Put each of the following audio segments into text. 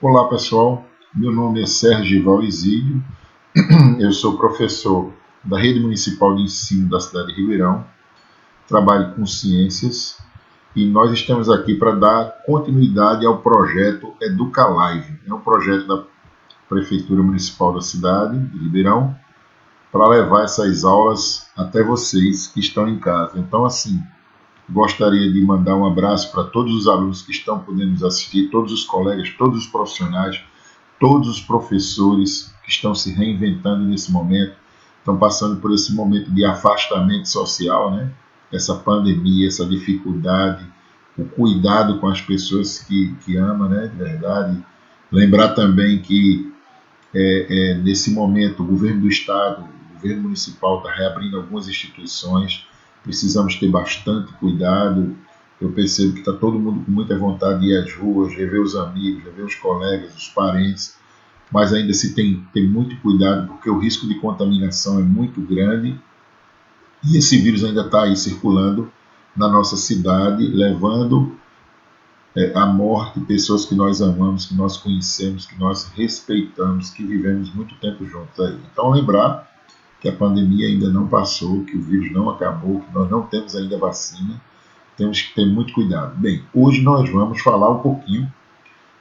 Olá pessoal, meu nome é Sérgio Valesídio, eu sou professor da Rede Municipal de Ensino da cidade de Ribeirão, trabalho com ciências e nós estamos aqui para dar continuidade ao projeto EducaLive. É um projeto da Prefeitura Municipal da cidade de Ribeirão para levar essas aulas até vocês que estão em casa. Então, assim, gostaria de mandar um abraço para todos os alunos que estão podendo nos assistir, todos os colegas, todos os profissionais, todos os professores que estão se reinventando nesse momento, estão passando por esse momento de afastamento social, né? Essa pandemia, essa dificuldade, o cuidado com as pessoas que ama, né? De verdade. Lembrar também que nesse momento o governo do estado, o governo municipal está reabrindo algumas instituições, precisamos ter bastante cuidado. Eu percebo que está todo mundo com muita vontade de ir às ruas, rever os amigos, rever os colegas, os parentes, mas ainda se tem muito cuidado porque o risco de contaminação é muito grande e esse vírus ainda está aí circulando na nossa cidade, levando à morte pessoas que nós amamos, que nós conhecemos, que nós respeitamos, que vivemos muito tempo juntos aí. Então lembrar que a pandemia ainda não passou, que o vírus não acabou, que nós não temos ainda vacina, temos que ter muito cuidado. Bem, hoje nós vamos falar um pouquinho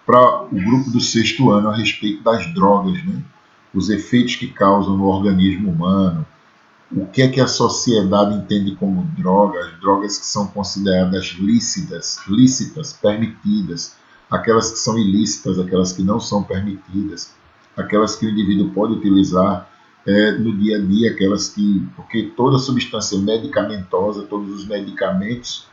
para o grupo do 6º ano a respeito das drogas, né? Os efeitos que causam no organismo humano, o que é que a sociedade entende como drogas, drogas que são consideradas lícitas, permitidas, aquelas que são ilícitas, aquelas que não são permitidas, aquelas que o indivíduo pode utilizar no dia a dia, aquelas que, porque toda substância medicamentosa, todos os medicamentos,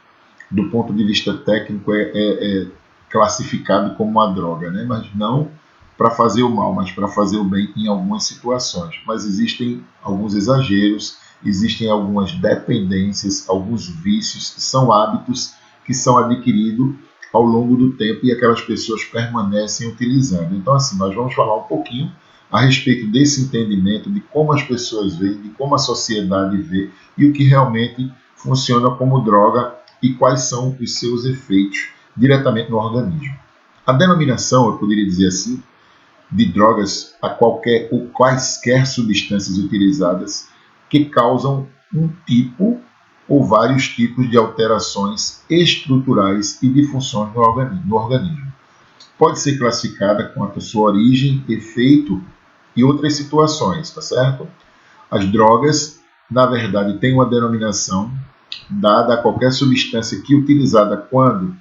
do ponto de vista técnico, é classificado como uma droga, né? Mas não para fazer o mal, mas para fazer o bem em algumas situações. Mas existem alguns exageros, existem algumas dependências, alguns vícios, que são hábitos que são adquiridos ao longo do tempo e aquelas pessoas permanecem utilizando. Então, assim, nós vamos falar um pouquinho a respeito desse entendimento, de como as pessoas veem, de como a sociedade vê e o que realmente funciona como droga e quais são os seus efeitos diretamente no organismo. A denominação, eu poderia dizer assim, de drogas a qualquer ou quaisquer substâncias utilizadas que causam um tipo ou vários tipos de alterações estruturais e de funções no organismo. Pode ser classificada quanto à sua origem, efeito e outras situações, tá certo? As drogas, na verdade, têm uma denominação dada a qualquer substância que, utilizada quando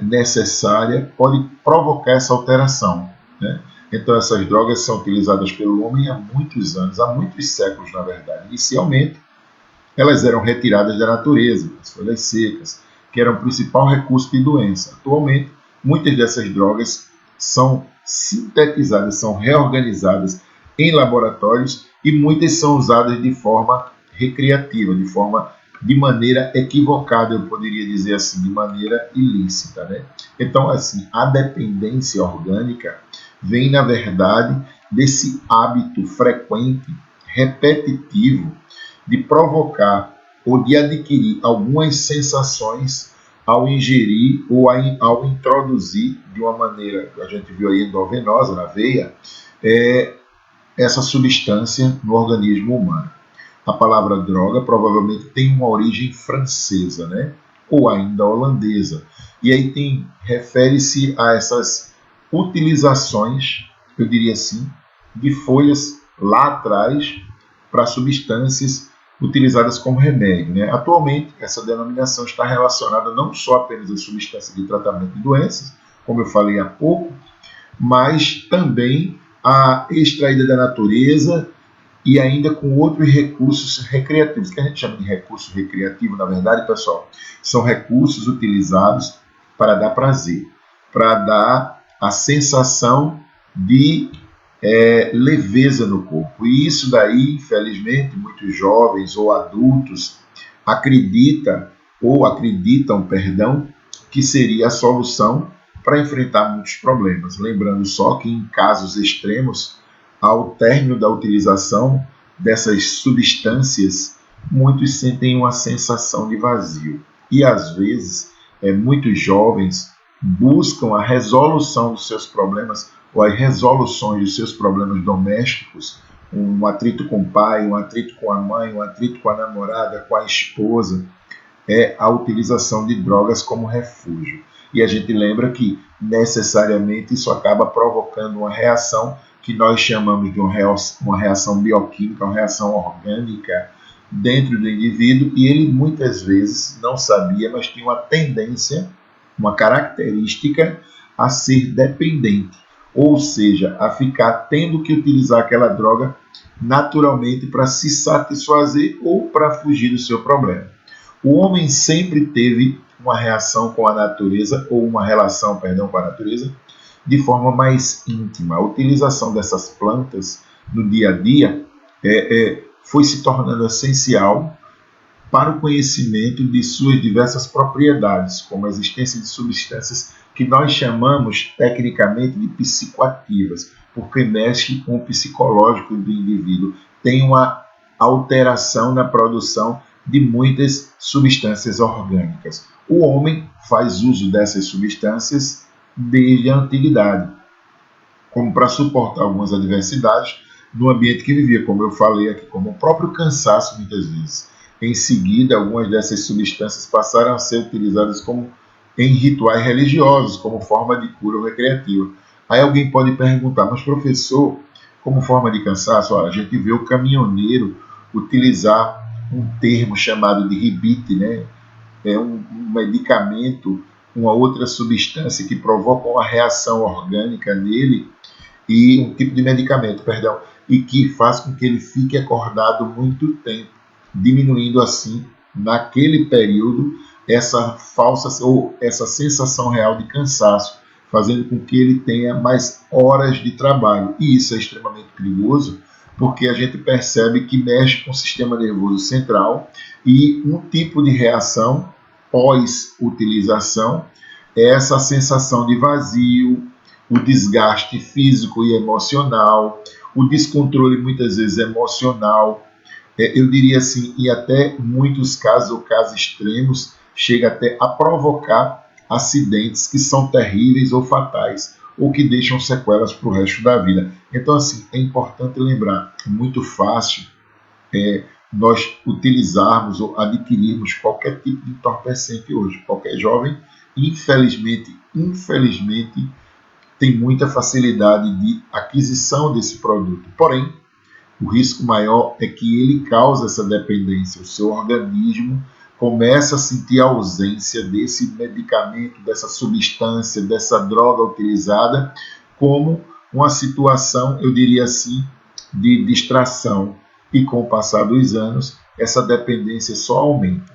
necessária, pode provocar essa alteração, né? Então, essas drogas são utilizadas pelo homem há muitos anos, há muitos séculos, na verdade. Inicialmente, elas eram retiradas da natureza, as folhas secas, que eram o principal recurso de doença. Atualmente, muitas dessas drogas são sintetizadas, são reorganizadas em laboratórios e muitas são usadas de forma recreativa, de maneira equivocada, eu poderia dizer assim, de maneira ilícita, né? Então, assim, a dependência orgânica vem, na verdade, desse hábito frequente, repetitivo, de provocar ou de adquirir algumas sensações ao ingerir ou ao introduzir de uma maneira, que a gente viu aí endovenosa, na veia, essa substância no organismo humano. A palavra droga provavelmente tem uma origem francesa, né? Ou ainda holandesa. E aí refere-se a essas utilizações, eu diria assim, de folhas lá atrás para substâncias utilizadas como remédio, né? Atualmente, essa denominação está relacionada não só apenas à substância de tratamento de doenças, como eu falei há pouco, mas também a extraída da natureza e ainda com outros recursos recreativos, que a gente chama de recurso recreativo, na verdade, pessoal, são recursos utilizados para dar prazer, para dar a sensação de leveza no corpo. E isso daí, infelizmente, muitos jovens ou adultos acreditam, que seria a solução para enfrentar muitos problemas. Lembrando só que em casos extremos, ao término da utilização dessas substâncias, muitos sentem uma sensação de vazio. E às vezes, muitos jovens buscam a resolução dos seus problemas ou as resoluções dos seus problemas domésticos, um atrito com o pai, um atrito com a mãe, um atrito com a namorada, com a esposa, é a utilização de drogas como refúgio. E a gente lembra que necessariamente isso acaba provocando uma reação que nós chamamos de uma reação bioquímica, uma reação orgânica dentro do indivíduo, e ele muitas vezes não sabia, mas tinha uma tendência, uma característica a ser dependente, ou seja, a ficar tendo que utilizar aquela droga naturalmente para se satisfazer ou para fugir do seu problema. O homem sempre teve uma reação com a natureza, ou uma relação, perdão, com a natureza, de forma mais íntima. A utilização dessas plantas no dia a dia foi se tornando essencial para o conhecimento de suas diversas propriedades, como a existência de substâncias que nós chamamos tecnicamente de psicoativas, porque mexe com o psicológico do indivíduo, tem uma alteração na produção de muitas substâncias orgânicas. O homem faz uso dessas substâncias desde a antiguidade, como para suportar algumas adversidades no ambiente que vivia, como eu falei aqui, como o próprio cansaço muitas vezes. Em seguida, algumas dessas substâncias passaram a ser utilizadas em rituais religiosos, como forma de cura ou recreativa. Aí alguém pode perguntar, mas professor, como forma de cansaço, a gente vê o caminhoneiro utilizar um termo chamado de ribite, né? É um medicamento, uma outra substância que provoca uma reação orgânica nele, e um tipo de medicamento, perdão, e que faz com que ele fique acordado muito tempo, diminuindo assim, naquele período, essa falsa ou essa sensação real de cansaço, fazendo com que ele tenha mais horas de trabalho. E isso é extremamente perigoso, porque a gente percebe que mexe com o sistema nervoso central, e um tipo de reação pós-utilização é essa sensação de vazio, o desgaste físico e emocional, o descontrole muitas vezes emocional, eu diria assim, e até muitos casos, ou casos extremos, chega até a provocar acidentes que são terríveis ou fatais, ou que deixam sequelas para o resto da vida. Então, assim, é importante lembrar, é muito fácil nós utilizarmos ou adquirirmos qualquer tipo de entorpecente hoje. Qualquer jovem, infelizmente, tem muita facilidade de aquisição desse produto. Porém, o risco maior é que ele causa essa dependência. O seu organismo começa a sentir a ausência desse medicamento, dessa substância, dessa droga utilizada, como uma situação, eu diria assim, de distração. E com o passar dos anos, essa dependência só aumenta.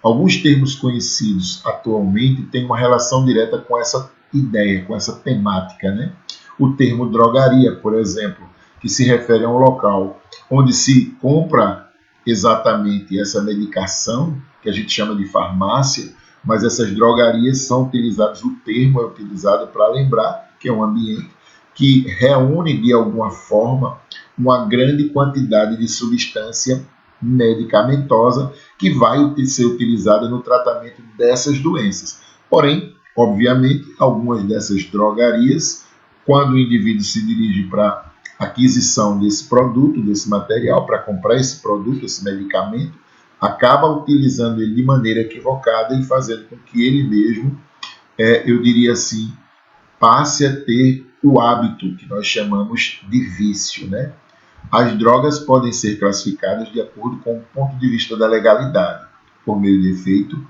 Alguns termos conhecidos atualmente têm uma relação direta com essa ideia, com essa temática, né? O termo drogaria, por exemplo, que se refere a um local onde se compra exatamente essa medicação, que a gente chama de farmácia, mas essas drogarias são utilizadas, o termo é utilizado para lembrar que é um ambiente que reúne de alguma forma uma grande quantidade de substância medicamentosa que vai ser utilizada no tratamento dessas doenças. Porém, obviamente, algumas dessas drogarias, quando o indivíduo se dirige para aquisição desse produto, desse material, para comprar esse produto, esse medicamento, acaba utilizando ele de maneira equivocada e fazendo com que ele mesmo, eu diria assim, passe a ter o hábito que nós chamamos de vício, né? As drogas podem ser classificadas de acordo com o ponto de vista da legalidade, por meio de efeito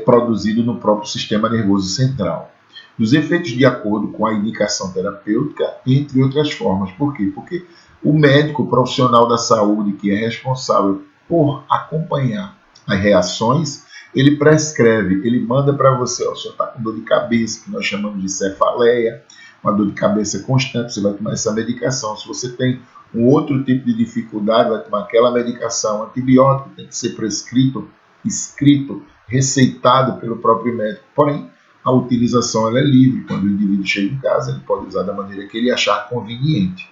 produzido no próprio sistema nervoso central. Dos efeitos de acordo com a indicação terapêutica, entre outras formas. Por quê? Porque o médico, o profissional da saúde, que é responsável por acompanhar as reações, ele prescreve, ele manda para você, o senhor está com dor de cabeça, que nós chamamos de cefaleia, uma dor de cabeça constante, você vai tomar essa medicação. Se você tem um outro tipo de dificuldade, vai tomar aquela medicação. Antibiótico tem que ser prescrito, escrito, receitado pelo próprio médico. Porém, a utilização ela é livre. Quando o indivíduo chega em casa, ele pode usar da maneira que ele achar conveniente.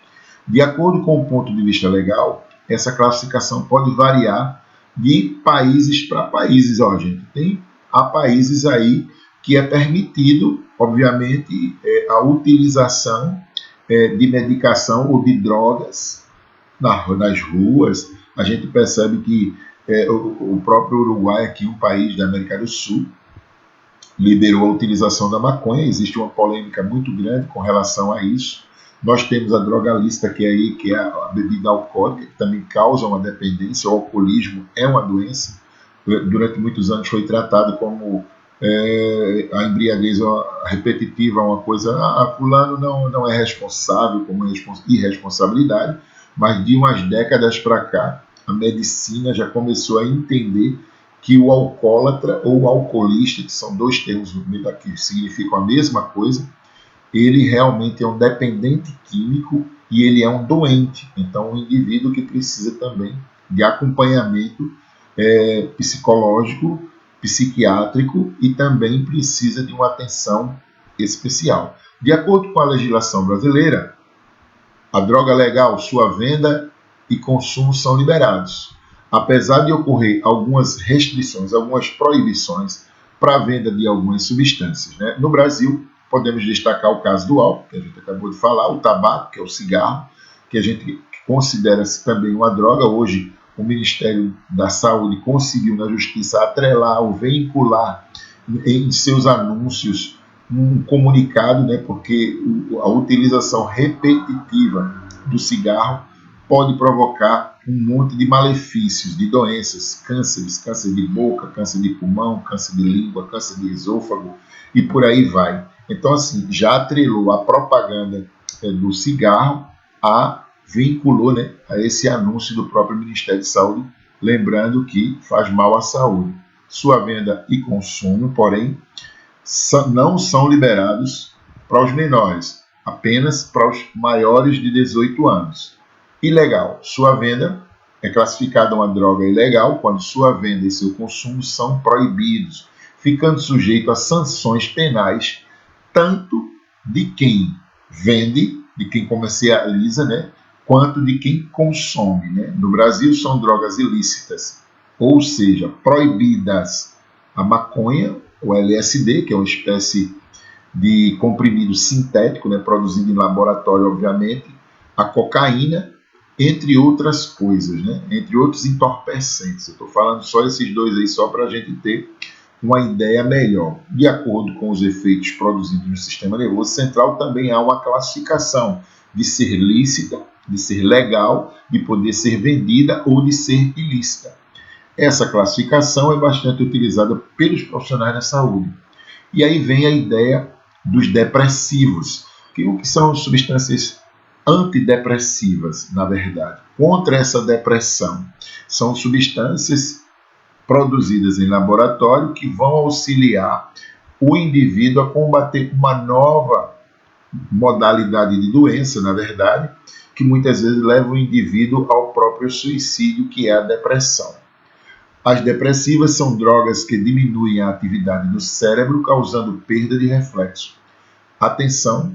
De acordo com o ponto de vista legal, essa classificação pode variar de países para países. Ó, gente, há países aí que é permitido, obviamente, a utilização de medicação ou de drogas nas ruas. A gente percebe que o próprio Uruguai, aqui um país da América do Sul, liberou a utilização da maconha. Existe uma polêmica muito grande com relação a isso. Nós temos a droga lista, que é a bebida alcoólica, que também causa uma dependência. O alcoolismo é uma doença. Durante muitos anos foi tratado como a embriaguez repetitiva, uma coisa, fulano não é responsável, como irresponsabilidade, mas de umas décadas para cá, a medicina já começou a entender que o alcoólatra ou o alcoolista, que são dois termos que significam a mesma coisa, ele realmente é um dependente químico e ele é um doente. Então, um indivíduo que precisa também de acompanhamento psicológico, psiquiátrico e também precisa de uma atenção especial. De acordo com a legislação brasileira, a droga legal, sua venda e consumo são liberados, apesar de ocorrer algumas restrições, algumas proibições para a venda de algumas substâncias. Né? No Brasil, podemos destacar o caso do álcool, que a gente acabou de falar, o tabaco, que é o cigarro, que a gente considera-se também uma droga. Hoje, o Ministério da Saúde conseguiu na Justiça atrelar ou vincular em seus anúncios um comunicado, né, porque a utilização repetitiva do cigarro pode provocar um monte de malefícios, de doenças, cânceres, câncer de boca, câncer de pulmão, câncer de língua, câncer de esôfago e por aí vai. Então, assim, já atrelou a propaganda do cigarro vinculou, né, a esse anúncio do próprio Ministério de Saúde, lembrando que faz mal à saúde. Sua venda e consumo, porém, não são liberados para os menores, apenas para os maiores de 18 anos. Ilegal. Sua venda é classificada uma droga ilegal quando sua venda e seu consumo são proibidos, ficando sujeito a sanções penais, tanto de quem vende, de quem comercializa, né, quanto de quem consome. Né? No Brasil são drogas ilícitas, ou seja, proibidas a maconha, o LSD, que é uma espécie de comprimido sintético, né, produzido em laboratório, obviamente, a cocaína, entre outras coisas, né, entre outros entorpecentes. Eu estou falando só esses dois aí, só para a gente ter uma ideia melhor. De acordo com os efeitos produzidos no sistema nervoso central, também há uma classificação de ser lícita, de ser legal, de poder ser vendida ou de ser ilícita. Essa classificação é bastante utilizada pelos profissionais da saúde. E aí vem a ideia dos depressivos, que o que são substâncias antidepressivas, na verdade, contra essa depressão. São substâncias produzidas em laboratório que vão auxiliar o indivíduo a combater uma nova modalidade de doença, na verdade, que muitas vezes leva o indivíduo ao próprio suicídio, que é a depressão. As depressivas são drogas que diminuem a atividade do cérebro, causando perda de reflexo, atenção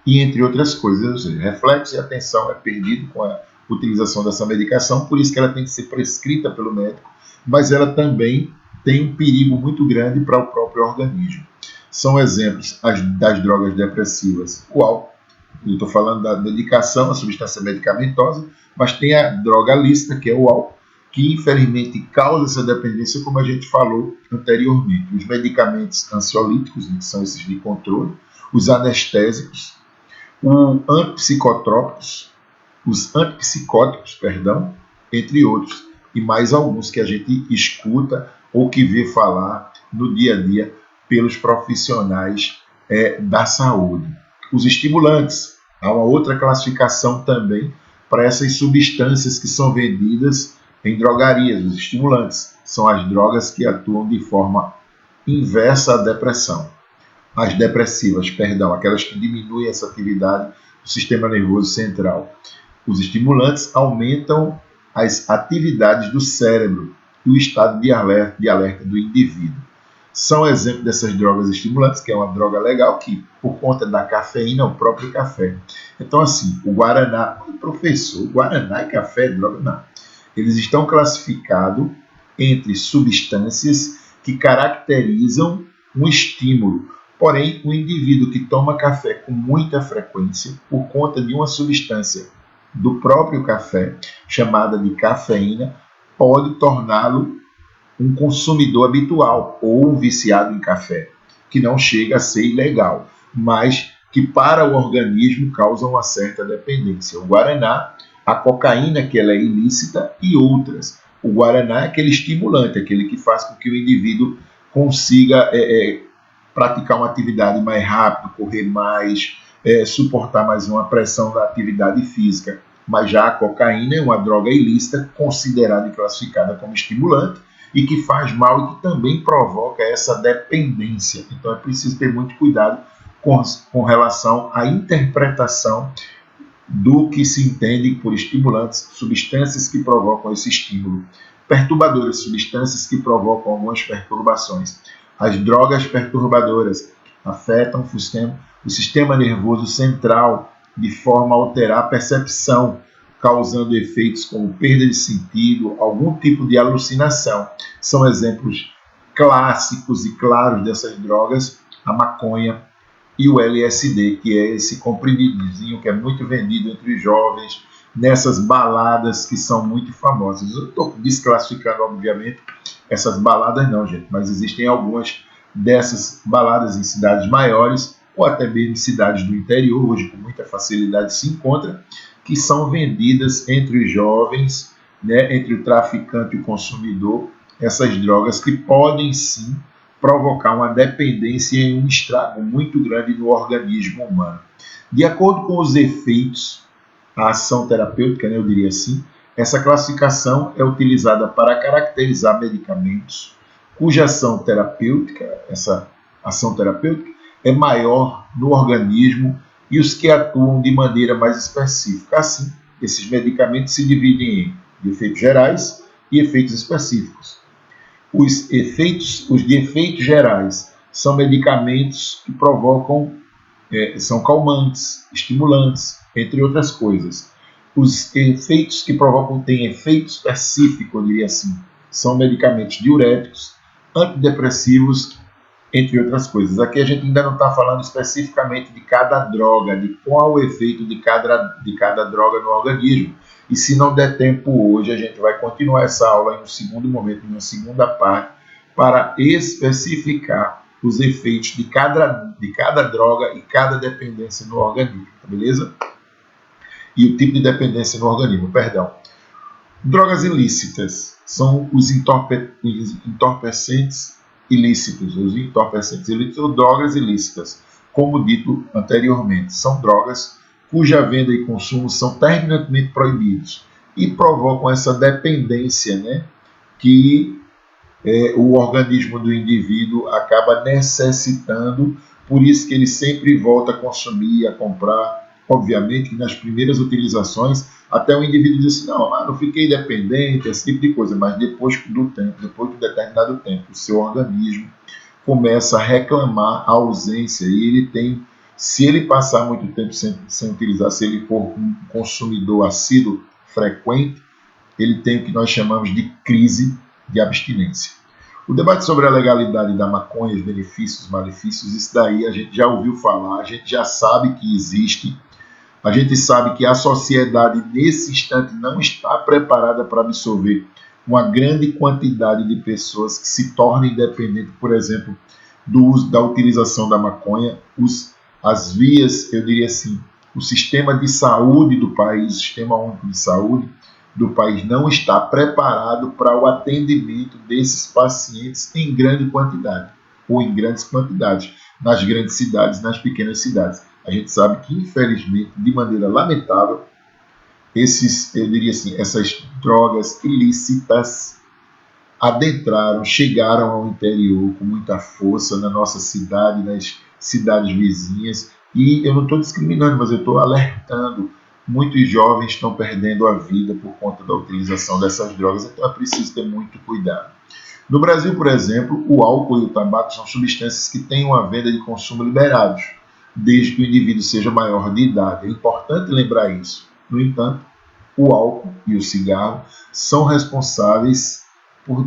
e entre outras coisas. Ou seja, reflexo e atenção é perdido com a utilização dessa medicação, por isso que ela tem que ser prescrita pelo médico, mas ela também tem um perigo muito grande para o próprio organismo. São exemplos das drogas depressivas. O álcool, eu estou falando da medicação, a substância medicamentosa, mas tem a droga lícita, que é o álcool, que infelizmente causa essa dependência, como a gente falou anteriormente. Os medicamentos ansiolíticos, que são esses de controle, os anestésicos, os antipsicóticos, entre outros, e mais alguns que a gente escuta ou que vê falar no dia a dia pelos profissionais da saúde. Os estimulantes, há uma outra classificação também para essas substâncias que são vendidas em drogarias. Os estimulantes são as drogas que atuam de forma inversa à depressão. As depressivas, aquelas que diminuem essa atividade do sistema nervoso central. Os estimulantes aumentam as atividades do cérebro e o estado de alerta do indivíduo. São exemplos dessas drogas estimulantes, que é uma droga legal, que por conta da cafeína, o próprio café. Então, assim, o Guaraná, professor, Guaraná e café é droga? Não. Eles estão classificados entre substâncias que caracterizam um estímulo. Porém, o indivíduo que toma café com muita frequência, por conta de uma substância do próprio café, chamada de cafeína, pode torná-lo um consumidor habitual ou um viciado em café, que não chega a ser ilegal, mas que para o organismo causa uma certa dependência. O guaraná, a cocaína, que ela é ilícita, e outras. O guaraná é aquele estimulante, aquele que faz com que o indivíduo consiga praticar uma atividade mais rápido, correr mais, suportar mais uma pressão da atividade física. Mas já a cocaína é uma droga ilícita, considerada e classificada como estimulante, e que faz mal e que também provoca essa dependência. Então é preciso ter muito cuidado com relação à interpretação do que se entende por estimulantes, substâncias que provocam esse estímulo. Perturbadoras, substâncias que provocam algumas perturbações. As drogas perturbadoras afetam o sistema nervoso central de forma a alterar a percepção, causando efeitos como perda de sentido, algum tipo de alucinação. São exemplos clássicos e claros dessas drogas, a maconha e o LSD, que é esse comprimidozinho que é muito vendido entre os jovens, nessas baladas que são muito famosas. Eu estou desclassificando, obviamente, essas baladas não, gente, mas existem algumas dessas baladas em cidades maiores, ou até mesmo cidades do interior, hoje com muita facilidade se encontra, que são vendidas entre os jovens, né, entre o traficante e o consumidor, essas drogas que podem sim provocar uma dependência e um estrago muito grande no organismo humano. De acordo com os efeitos, a ação terapêutica, né, eu diria assim, essa classificação é utilizada para caracterizar medicamentos cuja ação terapêutica, essa ação terapêutica, é maior no organismo e os que atuam de maneira mais específica. Assim, esses medicamentos se dividem em efeitos gerais e efeitos específicos. Os de efeitos gerais são medicamentos que provocam, são calmantes, estimulantes, entre outras coisas. Os efeitos que provocam, têm efeito específico, eu diria assim, são medicamentos diuréticos, antidepressivos, entre outras coisas. Aqui a gente ainda não está falando especificamente de cada droga, de qual o efeito de cada droga no organismo. E se não der tempo hoje, a gente vai continuar essa aula em um segundo momento, em uma segunda parte, para especificar os efeitos de cada droga e cada dependência no organismo, tá beleza? E o tipo de dependência no organismo, perdão. Drogas ilícitas são os entorpecentes ilícitos, ou drogas ilícitas, como dito anteriormente, são drogas cuja venda e consumo são terminantemente proibidos e provocam essa dependência, né, que o organismo do indivíduo acaba necessitando, por isso que ele sempre volta a consumir, a comprar. Obviamente que nas primeiras utilizações, até o indivíduo diz assim, não fiquei dependente, esse tipo de coisa, mas depois do tempo, depois de um determinado tempo, o seu organismo começa a reclamar a ausência e ele tem, se ele passar muito tempo sem utilizar, se ele for um consumidor assíduo, frequente, ele tem o que nós chamamos de crise de abstinência. O debate sobre a legalidade da maconha, os benefícios, os malefícios, isso daí a gente já ouviu falar, a gente já sabe que existe, a gente sabe que a sociedade nesse instante não está preparada para absorver uma grande quantidade de pessoas que se tornem dependentes, por exemplo, do uso, da utilização da maconha, as vias, eu diria assim, o sistema de saúde do país, o sistema único de saúde do país não está preparado para o atendimento desses pacientes em grande quantidade, ou em grandes quantidades, nas grandes cidades, nas pequenas cidades. A gente sabe que, infelizmente, de maneira lamentável, eu diria assim, essas drogas ilícitas chegaram ao interior com muita força na nossa cidade, nas cidades vizinhas, e eu não estou discriminando, mas eu estou alertando. Muitos jovens estão perdendo a vida por conta da utilização dessas drogas, então é preciso ter muito cuidado. No Brasil, por exemplo, o álcool e o tabaco são substâncias que têm uma venda de consumo liberados, desde que o indivíduo seja maior de idade. É importante lembrar isso. No entanto, o álcool e o cigarro são responsáveis por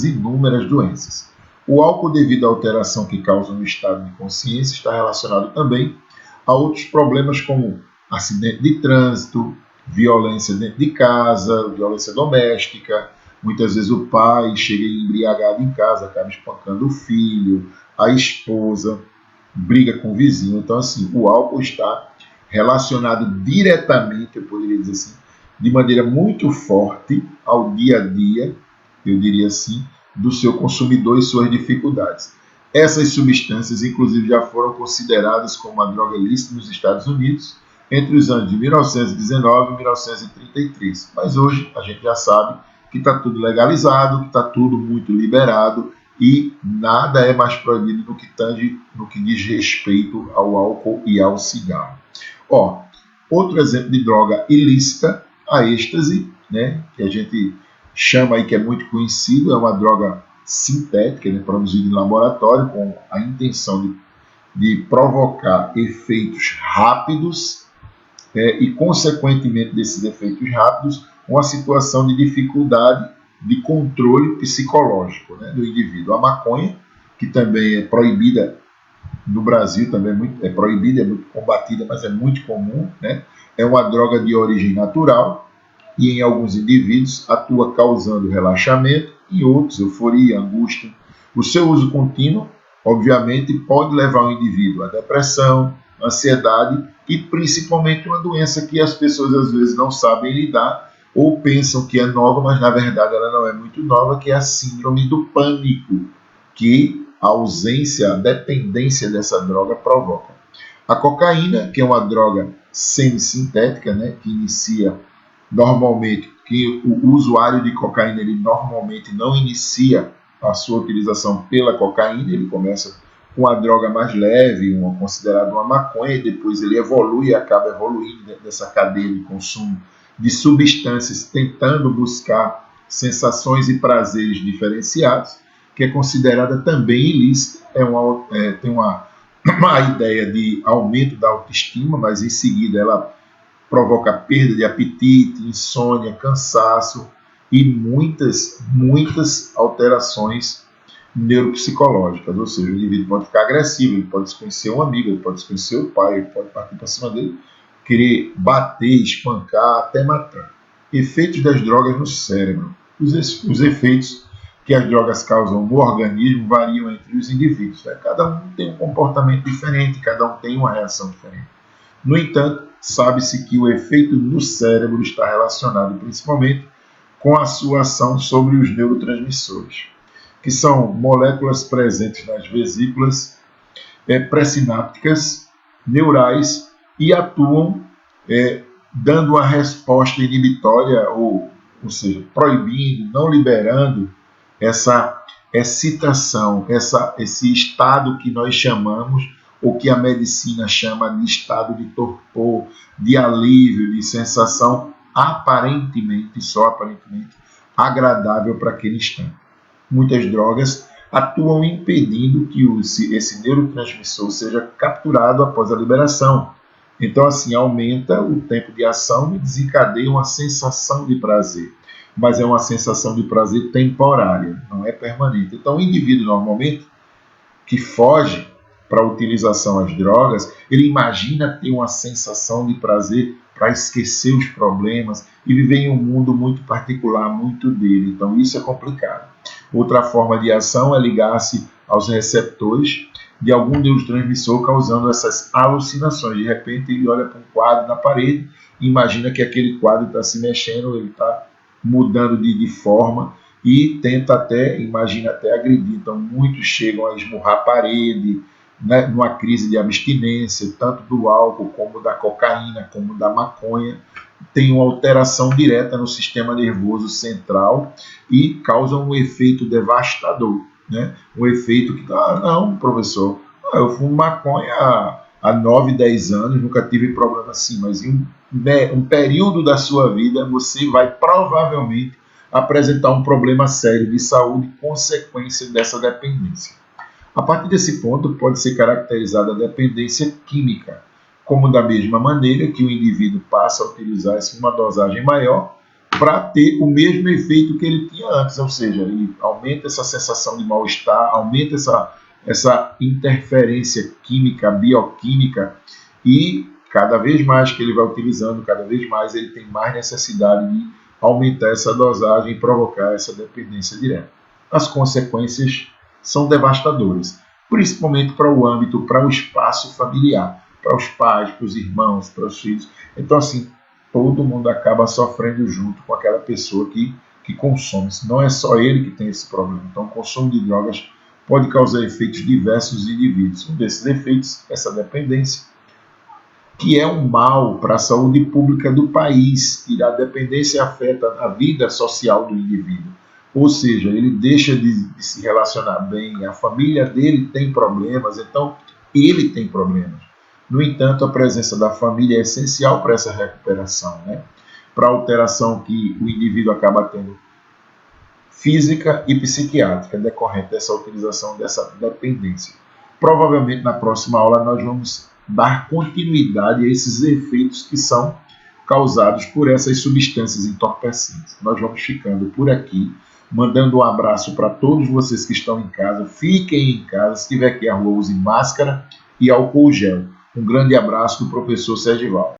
inúmeras doenças. O álcool, devido à alteração que causa no estado de consciência, está relacionado também a outros problemas como acidente de trânsito, violência dentro de casa, violência doméstica. Muitas vezes o pai chega embriagado em casa, acaba espancando o filho, a esposa, briga com o vizinho. Então, assim, o álcool está relacionado diretamente, eu poderia dizer assim, de maneira muito forte ao dia a dia, eu diria assim, do seu consumidor e suas dificuldades. Essas substâncias, inclusive, já foram consideradas como uma droga ilícita nos Estados Unidos entre os anos de 1919 e 1933. Mas hoje a gente já sabe que está tudo legalizado, que está tudo muito liberado e nada é mais proibido no que diz respeito ao álcool e ao cigarro. Outro exemplo de droga ilícita, a êxtase, né, que a gente chama aí, que é muito conhecido, é uma droga sintética, né, produzida em laboratório com a intenção de provocar efeitos rápidos e, consequentemente, desses efeitos rápidos, uma situação de dificuldade de controle psicológico, né, do indivíduo. A maconha, que também é proibida no Brasil, também é proibida, é muito combatida, mas é muito comum, né, é uma droga de origem natural e em alguns indivíduos atua causando relaxamento, em outros euforia, angústia. O seu uso contínuo, obviamente, pode levar o indivíduo à depressão, ansiedade e principalmente uma doença que as pessoas às vezes não sabem lidar ou pensam que é nova, mas na verdade ela não é muito nova, que é a síndrome do pânico, que a ausência, a dependência dessa droga provoca. A cocaína, que é uma droga semissintética, né, que inicia normalmente, que o usuário de cocaína ele normalmente não inicia a sua utilização pela cocaína, ele começa com a droga mais leve, considerada uma maconha, e depois ele evolui e acaba evoluindo dentro dessa cadeia de consumo de substâncias, tentando buscar sensações e prazeres diferenciados, que é considerada também ilícita, tem uma ideia de aumento da autoestima, mas em seguida ela provoca perda de apetite, insônia, cansaço e muitas alterações neuropsicológicas, ou seja, o indivíduo pode ficar agressivo, ele pode desconhecer um amigo, ele pode desconhecer o pai, ele pode partir para cima dele, querer bater, espancar, até matar. Efeitos das drogas no cérebro. Os efeitos que as drogas causam no organismo variam entre os indivíduos. Né? Cada um tem um comportamento diferente, cada um tem uma reação diferente. No entanto, sabe-se que o efeito no cérebro está relacionado principalmente com a sua ação sobre os neurotransmissores, que são moléculas presentes nas vesículas pré-sinápticas neurais e atuam dando uma resposta inibitória, ou seja, proibindo, não liberando essa excitação, esse estado que nós chamamos, ou que a medicina chama de estado de torpor, de alívio, de sensação aparentemente, só aparentemente, agradável para aquele instante. Muitas drogas atuam impedindo que esse neurotransmissor seja capturado após a liberação. Então, assim, aumenta o tempo de ação e desencadeia uma sensação de prazer. Mas é uma sensação de prazer temporária, não é permanente. Então, o indivíduo, normalmente, que foge para a utilização às drogas, ele imagina ter uma sensação de prazer para esquecer os problemas e viver em um mundo muito particular, muito dele. Então, isso é complicado. Outra forma de ação é ligar-se aos receptores de algum neurotransmissor, causando essas alucinações. De repente, ele olha para um quadro na parede e imagina que aquele quadro está se mexendo, ele está mudando de forma e imagina até agredir. Então, muitos chegam a esmurrar a parede, né, numa crise de abstinência, tanto do álcool, como da cocaína, como da maconha. Tem uma alteração direta no sistema nervoso central e causa um efeito devastador. Né? Um efeito que, não, professor, eu fumo maconha há 9, 10 anos, nunca tive problema assim, mas em um período da sua vida você vai provavelmente apresentar um problema sério de saúde consequência dessa dependência. A partir desse ponto, pode ser caracterizada a dependência química, como da mesma maneira que o indivíduo passa a utilizar uma dosagem maior, para ter o mesmo efeito que ele tinha antes, ou seja, ele aumenta essa sensação de mal-estar, aumenta essa interferência química, bioquímica, e cada vez mais que ele vai utilizando, cada vez mais ele tem mais necessidade de aumentar essa dosagem e provocar essa dependência direta. As consequências são devastadoras, principalmente para o âmbito, para o espaço familiar, para os pais, para os irmãos, para os filhos. Então, assim, todo mundo acaba sofrendo junto com aquela pessoa que consome. Não é só ele que tem esse problema. Então, o consumo de drogas pode causar efeitos diversos em indivíduos. Um desses efeitos, essa dependência, que é um mal para a saúde pública do país, e a dependência afeta a vida social do indivíduo. Ou seja, ele deixa de se relacionar bem, a família dele tem problemas, então ele tem problemas. No entanto, a presença da família é essencial para essa recuperação, né? Para a alteração que o indivíduo acaba tendo física e psiquiátrica decorrente dessa utilização dessa dependência. Provavelmente na próxima aula nós vamos dar continuidade a esses efeitos que são causados por essas substâncias entorpecentes. Nós vamos ficando por aqui, mandando um abraço para todos vocês que estão em casa. Fiquem em casa, se tiver que ir à rua, use máscara e álcool gel. Um grande abraço do professor Sergival.